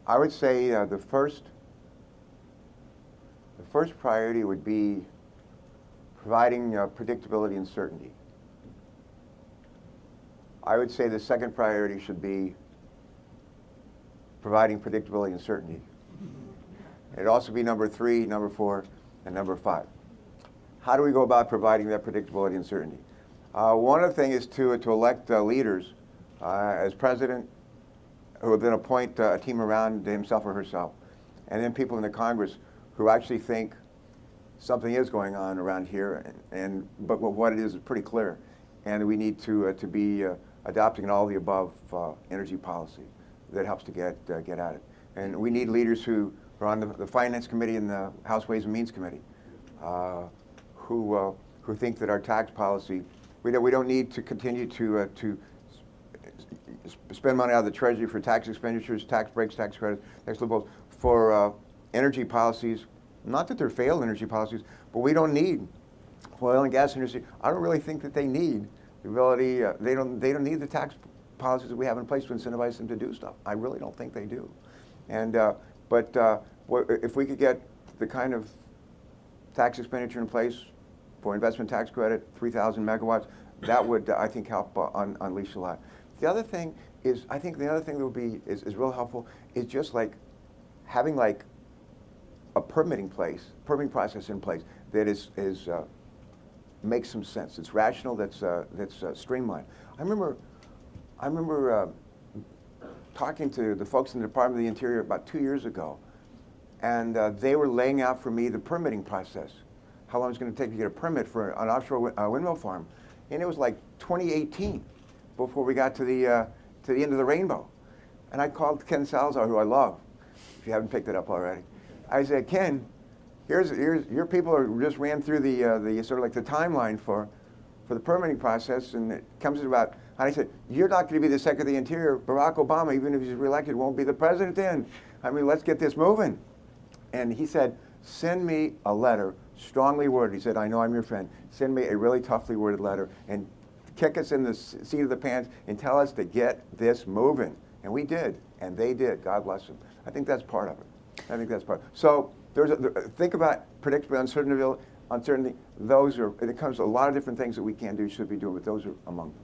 I would say the first priority would be providing predictability and certainty. I would say the second priority should be providing predictability and certainty. It'd also be number 3, number 4, and number 5. How do we go about providing that predictability and certainty? One of the things is to elect leaders as president, who will then appoint a team around himself or herself, and then people in the Congress who actually think something is going on around here, but what it is pretty clear, and we need to be adopting an all the above energy policy that helps to get at it. And we need leaders who are on the Finance Committee and the House Ways and Means Committee, who think that our tax policy, we don't need to continue to spend money out of the Treasury for tax expenditures, tax breaks, tax credits, tax loopholes, for energy policies. Not that they're failed energy policies, but we don't need oil and gas industry. I don't really think that they need the ability. They don't need the tax policies that we have in place to incentivize them to do stuff. I really don't think they do. And if we could get the kind of tax expenditure in place for investment tax credit, 3,000 megawatts, that would, I think, help unleash a lot. The other thing is, I think the other thing that would be is real helpful is just like having like a permitting process in place that makes some sense. It's rational. That's streamlined. I remember talking to the folks in the Department of the Interior about 2 years ago, and they were laying out for me the permitting process, how long it's going to take to get a permit for an offshore windmill farm, and it was like 2018 before we got to the end of the rainbow. And I called Ken Salazar, who I love, if you haven't picked it up already. I said, Ken, here's your people just ran through the sort of like the timeline for the permitting process, and it comes in about. And I said, you're not going to be the Secretary of the Interior. Barack Obama, even if he's reelected, won't be the president then. I mean, let's get this moving. And he said, send me a letter, strongly worded. He said, I know I'm your friend. Send me a really toughly worded letter and kick us in the seat of the pants and tell us to get this moving. And we did, and they did. God bless them. I think that's part of it. I think that's part of it. So think about predictability, uncertainty. It comes to a lot of different things that we can do, should be doing, but those are among them.